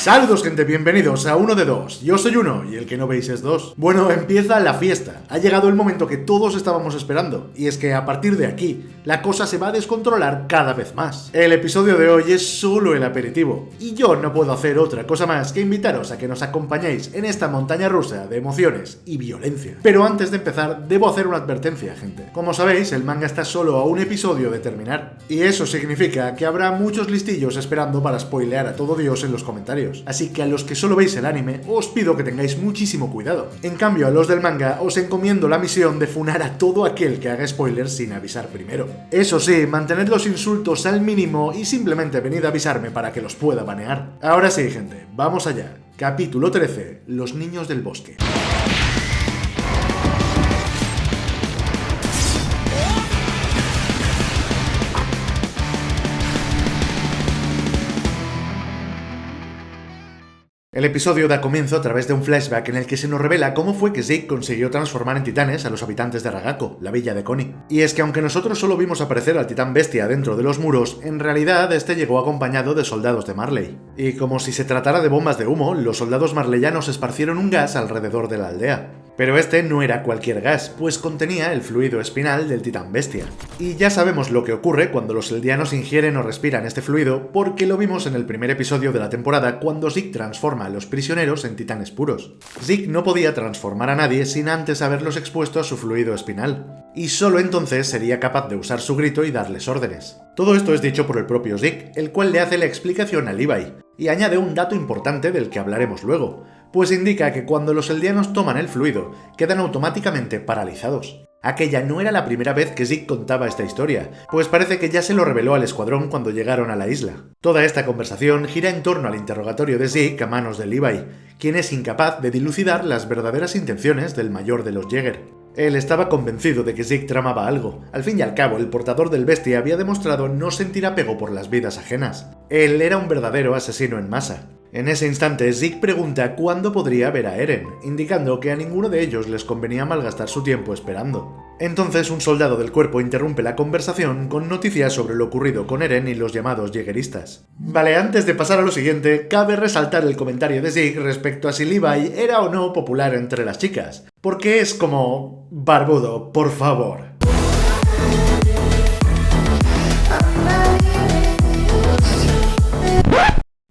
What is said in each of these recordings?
Saludos gente, bienvenidos a Uno de Dos. Yo soy uno y el que no veis es dos. Bueno, empieza la fiesta. Ha llegado el momento que todos estábamos esperando. Y es que a partir de aquí, la cosa se va a descontrolar cada vez más. El episodio de hoy es solo el aperitivo. Y yo no puedo hacer otra cosa más que invitaros a que nos acompañéis en esta montaña rusa de emociones y violencia. Pero antes de empezar, debo hacer una advertencia, gente. Como sabéis, el manga está solo a un episodio de terminar. Y eso significa que habrá muchos listillos esperando para spoilear a todo Dios en los comentarios. Así que a los que solo veis el anime, os pido que tengáis muchísimo cuidado. En cambio, a los del manga, os encomiendo la misión de funar a todo aquel que haga spoilers sin avisar primero. Eso sí, mantened los insultos al mínimo y simplemente venid a avisarme para que los pueda banear. Ahora sí, gente, vamos allá. Capítulo 13. Los niños del bosque. El episodio da comienzo a través de un flashback en el que se nos revela cómo fue que Zeke consiguió transformar en titanes a los habitantes de Ragako, la villa de Connie. Y es que aunque nosotros solo vimos aparecer al titán bestia dentro de los muros, en realidad este llegó acompañado de soldados de Marley. Y como si se tratara de bombas de humo, los soldados marleyanos esparcieron un gas alrededor de la aldea. Pero este no era cualquier gas, pues contenía el fluido espinal del titán bestia. Y ya sabemos lo que ocurre cuando los eldianos ingieren o respiran este fluido, porque lo vimos en el primer episodio de la temporada cuando Zeke transforma a los prisioneros en titanes puros. Zeke no podía transformar a nadie sin antes haberlos expuesto a su fluido espinal, y solo entonces sería capaz de usar su grito y darles órdenes. Todo esto es dicho por el propio Zeke, el cual le hace la explicación a Levi, y añade un dato importante del que hablaremos luego, pues indica que cuando los eldianos toman el fluido, quedan automáticamente paralizados. Aquella no era la primera vez que Zeke contaba esta historia, pues parece que ya se lo reveló al escuadrón cuando llegaron a la isla. Toda esta conversación gira en torno al interrogatorio de Zeke a manos de Levi, quien es incapaz de dilucidar las verdaderas intenciones del mayor de los Jäger. Él estaba convencido de que Zeke tramaba algo. Al fin y al cabo, el portador del bestia había demostrado no sentir apego por las vidas ajenas. Él era un verdadero asesino en masa. En ese instante, Zeke pregunta cuándo podría ver a Eren, indicando que a ninguno de ellos les convenía malgastar su tiempo esperando. Entonces, un soldado del cuerpo interrumpe la conversación con noticias sobre lo ocurrido con Eren y los llamados Jägeristas. Vale, antes de pasar a lo siguiente, cabe resaltar el comentario de Zeke respecto a si Levi era o no popular entre las chicas, porque es como... barbudo, por favor.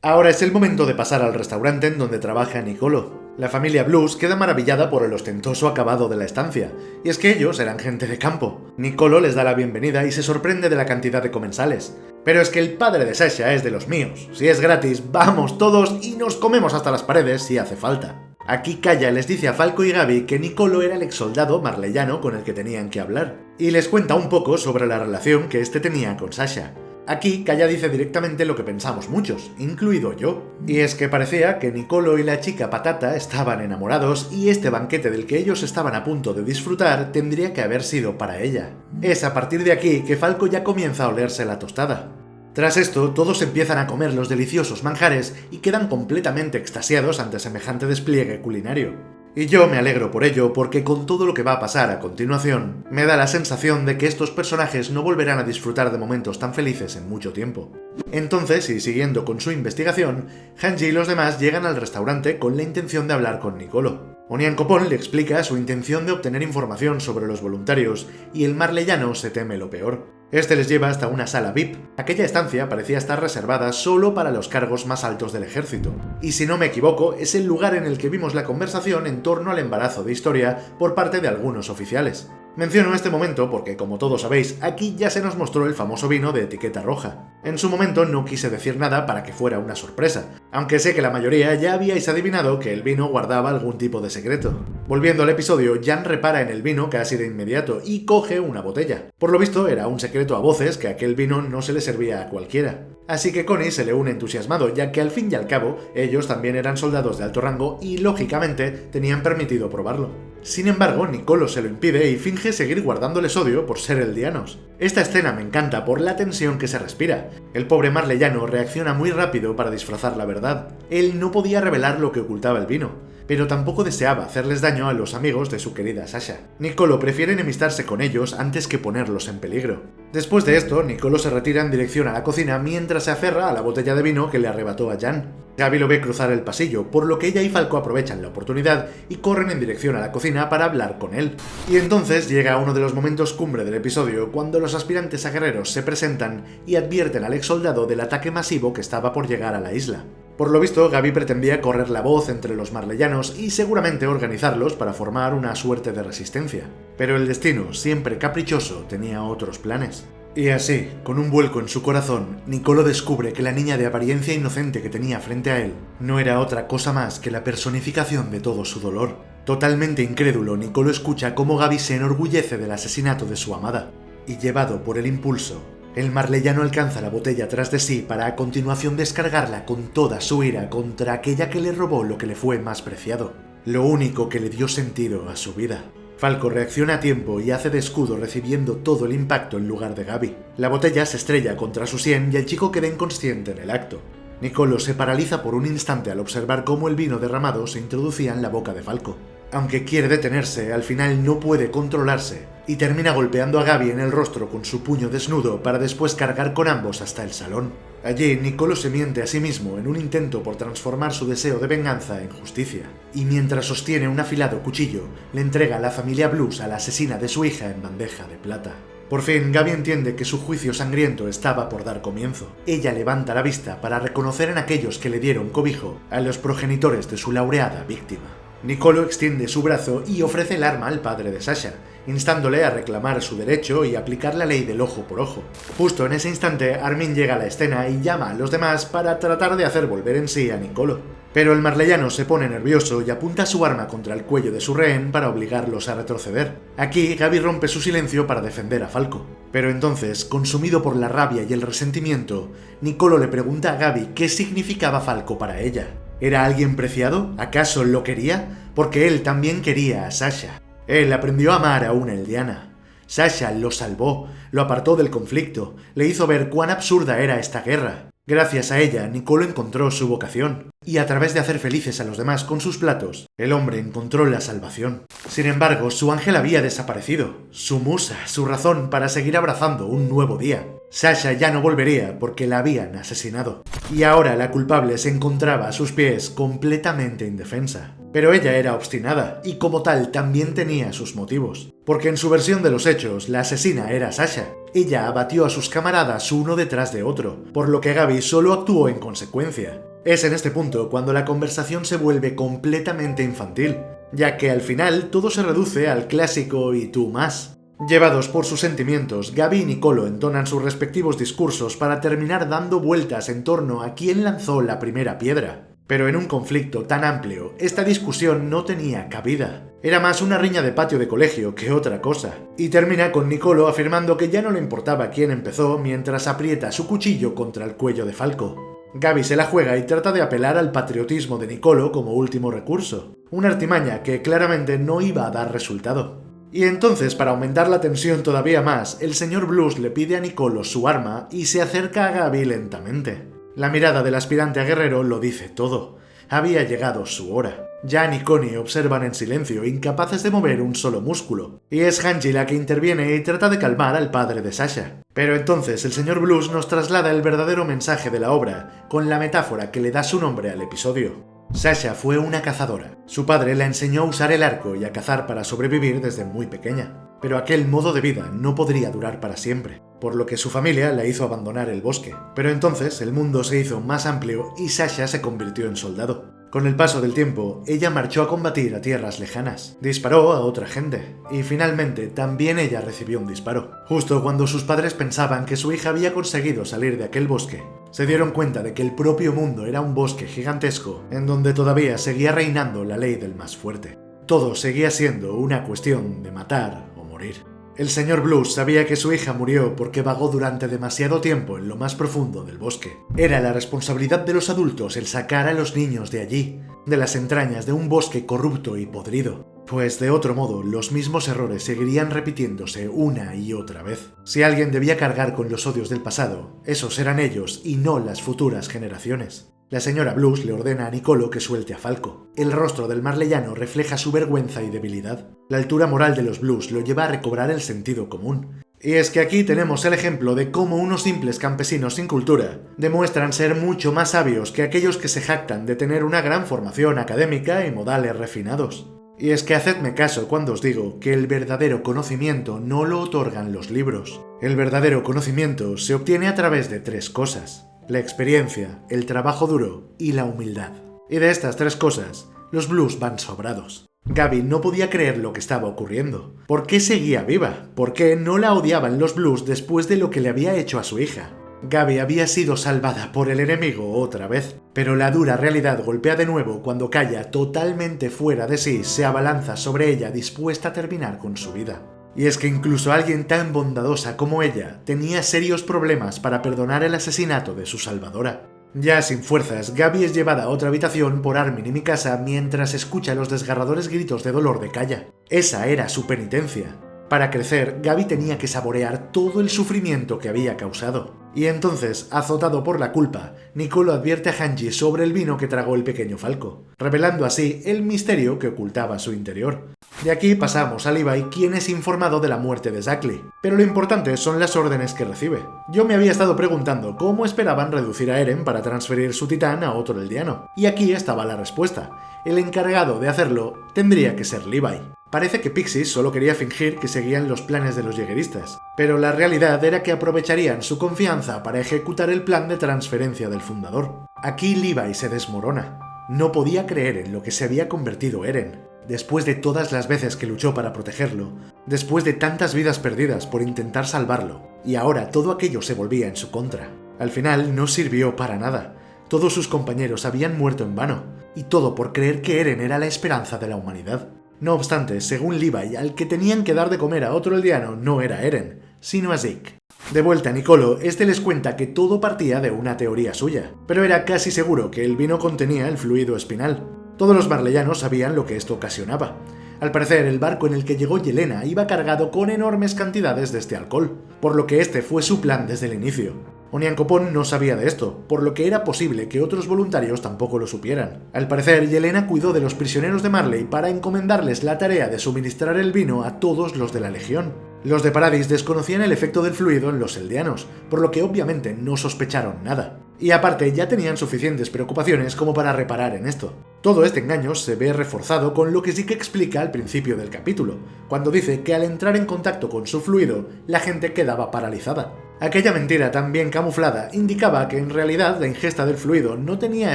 Ahora es el momento de pasar al restaurante en donde trabaja Nicolo. La familia Blues queda maravillada por el ostentoso acabado de la estancia, y es que ellos eran gente de campo. Nicolo les da la bienvenida y se sorprende de la cantidad de comensales. Pero es que el padre de Sasha es de los míos. Si es gratis, vamos todos y nos comemos hasta las paredes si hace falta. Aquí Kaya les dice a Falco y Gaby que Nicolo era el exsoldado marleyano con el que tenían que hablar, y les cuenta un poco sobre la relación que este tenía con Sasha. Aquí Kaya dice directamente lo que pensamos muchos, incluido yo. Y es que parecía que Nicolo y la chica Patata estaban enamorados y este banquete del que ellos estaban a punto de disfrutar tendría que haber sido para ella. Es a partir de aquí que Falco ya comienza a olerse la tostada. Tras esto, todos empiezan a comer los deliciosos manjares y quedan completamente extasiados ante semejante despliegue culinario. Y yo me alegro por ello, porque con todo lo que va a pasar a continuación, me da la sensación de que estos personajes no volverán a disfrutar de momentos tan felices en mucho tiempo. Entonces, y siguiendo con su investigación, Hanji y los demás llegan al restaurante con la intención de hablar con Nicolo. Onyankopon le explica su intención de obtener información sobre los voluntarios, y el marleyano se teme lo peor. Este les lleva hasta una sala VIP. Aquella estancia parecía estar reservada solo para los cargos más altos del ejército. Y si no me equivoco, es el lugar en el que vimos la conversación en torno al embarazo de Historia por parte de algunos oficiales. Menciono este momento porque, como todos sabéis, aquí ya se nos mostró el famoso vino de etiqueta roja. En su momento no quise decir nada para que fuera una sorpresa, aunque sé que la mayoría ya habíais adivinado que el vino guardaba algún tipo de secreto. Volviendo al episodio, Jan repara en el vino casi de inmediato y coge una botella. Por lo visto era un secreto a voces que aquel vino no se le servía a cualquiera. Así que Connie se le une entusiasmado, ya que al fin y al cabo ellos también eran soldados de alto rango y lógicamente tenían permitido probarlo. Sin embargo, Nicolo se lo impide y finge seguir guardándoles odio por ser eldianos. Esta escena me encanta por la tensión que se respira. El pobre marleyano reacciona muy rápido para disfrazar la verdad. Él no podía revelar lo que ocultaba el vino, pero tampoco deseaba hacerles daño a los amigos de su querida Sasha. Nicolo prefiere enemistarse con ellos antes que ponerlos en peligro. Después de esto, Nicolo se retira en dirección a la cocina mientras se aferra a la botella de vino que le arrebató a Jan. Gabi lo ve cruzar el pasillo, por lo que ella y Falco aprovechan la oportunidad y corren en dirección a la cocina para hablar con él. Y entonces llega uno de los momentos cumbre del episodio, cuando los aspirantes a guerreros se presentan y advierten al ex soldado del ataque masivo que estaba por llegar a la isla. Por lo visto, Gabi pretendía correr la voz entre los marleyanos y seguramente organizarlos para formar una suerte de resistencia. Pero el destino, siempre caprichoso, tenía otros planes. Y así, con un vuelco en su corazón, Nicolo descubre que la niña de apariencia inocente que tenía frente a él no era otra cosa más que la personificación de todo su dolor. Totalmente incrédulo, Nicolo escucha cómo Gabi se enorgullece del asesinato de su amada. Y llevado por el impulso, el marleyano alcanza la botella tras de sí para a continuación descargarla con toda su ira contra aquella que le robó lo que le fue más preciado, lo único que le dio sentido a su vida. Falco reacciona a tiempo y hace de escudo recibiendo todo el impacto en lugar de Gabi. La botella se estrella contra su sien y el chico queda inconsciente en el acto. Nicolo se paraliza por un instante al observar cómo el vino derramado se introducía en la boca de Falco. Aunque quiere detenerse, al final no puede controlarse y termina golpeando a Gabi en el rostro con su puño desnudo para después cargar con ambos hasta el salón. Allí, Nicolo se miente a sí mismo en un intento por transformar su deseo de venganza en justicia, y mientras sostiene un afilado cuchillo, le entrega a la familia Blues a la asesina de su hija en bandeja de plata. Por fin, Gabi entiende que su juicio sangriento estaba por dar comienzo. Ella levanta la vista para reconocer en aquellos que le dieron cobijo a los progenitores de su laureada víctima. Nicolo extiende su brazo y ofrece el arma al padre de Sasha, instándole a reclamar su derecho y aplicar la ley del ojo por ojo. Justo en ese instante, Armin llega a la escena y llama a los demás para tratar de hacer volver en sí a Nicolo. Pero el marleyano se pone nervioso y apunta su arma contra el cuello de su rehén para obligarlos a retroceder. Aquí, Gabi rompe su silencio para defender a Falco. Pero entonces, consumido por la rabia y el resentimiento, Nicolo le pregunta a Gabi qué significaba Falco para ella. ¿Era alguien preciado? ¿Acaso lo quería? Porque él también quería a Sasha. Él aprendió a amar a una eldiana. Sasha lo salvó, lo apartó del conflicto, le hizo ver cuán absurda era esta guerra. Gracias a ella, Nicolo encontró su vocación, y a través de hacer felices a los demás con sus platos, el hombre encontró la salvación. Sin embargo, su ángel había desaparecido, su musa, su razón para seguir abrazando un nuevo día. Sasha ya no volvería porque la habían asesinado, y ahora la culpable se encontraba a sus pies completamente indefensa. Pero ella era obstinada, y como tal también tenía sus motivos, porque en su versión de los hechos, la asesina era Sasha. Ella abatió a sus camaradas uno detrás de otro, por lo que Gabi solo actuó en consecuencia. Es en este punto cuando la conversación se vuelve completamente infantil, ya que al final todo se reduce al clásico "y tú más". Llevados por sus sentimientos, Gabi y Nicolo entonan sus respectivos discursos para terminar dando vueltas en torno a quién lanzó la primera piedra. Pero en un conflicto tan amplio, esta discusión no tenía cabida. Era más una riña de patio de colegio que otra cosa. Y termina con Nicolo afirmando que ya no le importaba quién empezó mientras aprieta su cuchillo contra el cuello de Falco. Gabi se la juega y trata de apelar al patriotismo de Nicolo como último recurso. Una artimaña que claramente no iba a dar resultado. Y entonces, para aumentar la tensión todavía más, el señor Blues le pide a Nicolo su arma y se acerca a Gabi lentamente. La mirada del aspirante a guerrero lo dice todo. Había llegado su hora. Jan y Connie observan en silencio, incapaces de mover un solo músculo. Y es Hanji la que interviene y trata de calmar al padre de Sasha. Pero entonces el señor Blues nos traslada el verdadero mensaje de la obra, con la metáfora que le da su nombre al episodio. Sasha fue una cazadora. Su padre la enseñó a usar el arco y a cazar para sobrevivir desde muy pequeña. Pero aquel modo de vida no podría durar para siempre, por lo que su familia la hizo abandonar el bosque. Pero entonces el mundo se hizo más amplio y Sasha se convirtió en soldado. Con el paso del tiempo, ella marchó a combatir a tierras lejanas, disparó a otra gente, y finalmente también ella recibió un disparo. Justo cuando sus padres pensaban que su hija había conseguido salir de aquel bosque, se dieron cuenta de que el propio mundo era un bosque gigantesco, en donde todavía seguía reinando la ley del más fuerte. Todo seguía siendo una cuestión de matar o morir. El señor Blues sabía que su hija murió porque vagó durante demasiado tiempo en lo más profundo del bosque. Era la responsabilidad de los adultos el sacar a los niños de allí, de las entrañas de un bosque corrupto y podrido. Pues de otro modo, los mismos errores seguirían repitiéndose una y otra vez. Si alguien debía cargar con los odios del pasado, esos eran ellos y no las futuras generaciones. La señora Blues le ordena a Nicolo que suelte a Falco. El rostro del marleyano refleja su vergüenza y debilidad. La altura moral de los Blues lo lleva a recobrar el sentido común. Y es que aquí tenemos el ejemplo de cómo unos simples campesinos sin cultura demuestran ser mucho más sabios que aquellos que se jactan de tener una gran formación académica y modales refinados. Y es que hacedme caso cuando os digo que el verdadero conocimiento no lo otorgan los libros. El verdadero conocimiento se obtiene a través de 3 cosas: la experiencia, el trabajo duro y la humildad. Y de estas 3 cosas, los Blues van sobrados. Gabi no podía creer lo que estaba ocurriendo. ¿Por qué seguía viva? ¿Por qué no la odiaban los Blues después de lo que le había hecho a su hija? Gabi había sido salvada por el enemigo otra vez, pero la dura realidad golpea de nuevo cuando Kaya, totalmente fuera de sí, se abalanza sobre ella dispuesta a terminar con su vida. Y es que incluso alguien tan bondadosa como ella tenía serios problemas para perdonar el asesinato de su salvadora. Ya sin fuerzas, Gabi es llevada a otra habitación por Armin y Mikasa mientras escucha los desgarradores gritos de dolor de Kaya. Esa era su penitencia. Para crecer, Gabi tenía que saborear todo el sufrimiento que había causado. Y entonces, azotado por la culpa, Nicolo advierte a Hanji sobre el vino que tragó el pequeño Falco, revelando así el misterio que ocultaba su interior. De aquí pasamos a Levi, quien es informado de la muerte de Zachary, pero lo importante son las órdenes que recibe. Yo me había estado preguntando cómo esperaban reducir a Eren para transferir su titán a otro eldiano, y aquí estaba la respuesta. El encargado de hacerlo tendría que ser Levi. Parece que Pixis solo quería fingir que seguían los planes de los jägeristas, pero la realidad era que aprovecharían su confianza para ejecutar el plan de transferencia del fundador. Aquí Levi se desmorona. No podía creer en lo que se había convertido Eren. Después de todas las veces que luchó para protegerlo, después de tantas vidas perdidas por intentar salvarlo, y ahora todo aquello se volvía en su contra. Al final no sirvió para nada. Todos sus compañeros habían muerto en vano, y todo por creer que Eren era la esperanza de la humanidad. No obstante, según Levi, al que tenían que dar de comer a otro eldiano no era Eren, sino a Zeke. De vuelta a Nicolo, este les cuenta que todo partía de una teoría suya, pero era casi seguro que el vino contenía el fluido espinal. Todos los marleyanos sabían lo que esto ocasionaba. Al parecer, el barco en el que llegó Yelena iba cargado con enormes cantidades de este alcohol, por lo que este fue su plan desde el inicio. Onyankopon no sabía de esto, por lo que era posible que otros voluntarios tampoco lo supieran. Al parecer, Yelena cuidó de los prisioneros de Marley para encomendarles la tarea de suministrar el vino a todos los de la Legión. Los de Paradis desconocían el efecto del fluido en los eldianos, por lo que obviamente no sospecharon nada. Y aparte ya tenían suficientes preocupaciones como para reparar en esto. Todo este engaño se ve reforzado con lo que Zeke explica al principio del capítulo, cuando dice que al entrar en contacto con su fluido, la gente quedaba paralizada. Aquella mentira tan bien camuflada indicaba que en realidad la ingesta del fluido no tenía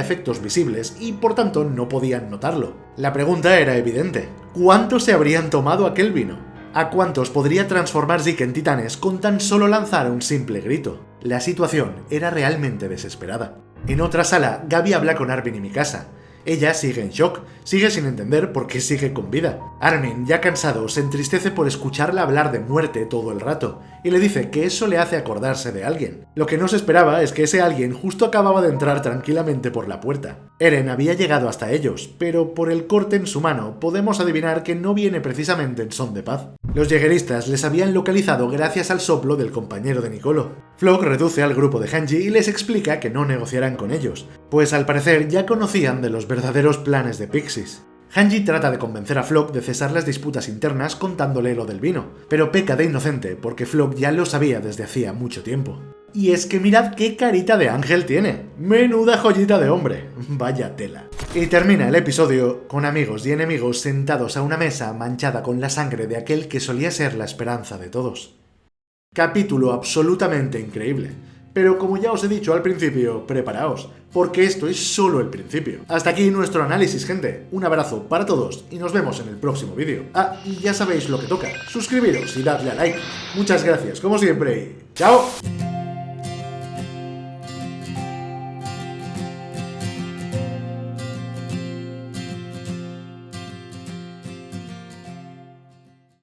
efectos visibles y por tanto no podían notarlo. La pregunta era evidente: ¿cuántos se habrían tomado aquel vino? ¿A cuántos podría transformar Zeke en titanes con tan solo lanzar un simple grito? La situación era realmente desesperada. En otra sala, Gabi habla con Armin y Mikasa. Ella sigue en shock, sigue sin entender por qué sigue con vida. Armin, ya cansado, se entristece por escucharla hablar de muerte todo el rato, y le dice que eso le hace acordarse de alguien. Lo que no se esperaba es que ese alguien justo acababa de entrar tranquilamente por la puerta. Eren había llegado hasta ellos, pero por el corte en su mano podemos adivinar que no viene precisamente en son de paz. Los jägeristas les habían localizado gracias al soplo del compañero de Nicolo. Floch reduce al grupo de Hanji y les explica que no negociarán con ellos, pues al parecer ya conocían de los verdaderos planes de Pixis. Hanji trata de convencer a Floch de cesar las disputas internas contándole lo del vino, pero peca de inocente porque Floch ya lo sabía desde hacía mucho tiempo. Y es que mirad qué carita de ángel tiene. Menuda joyita de hombre. Vaya tela. Y termina el episodio con amigos y enemigos sentados a una mesa manchada con la sangre de aquel que solía ser la esperanza de todos. Capítulo absolutamente increíble. Pero como ya os he dicho al principio, preparaos, porque esto es solo el principio. Hasta aquí nuestro análisis, gente. Un abrazo para todos y nos vemos en el próximo vídeo. Ah, y ya sabéis lo que toca. Suscribiros y dadle a like. Muchas gracias, como siempre, y ¡chao!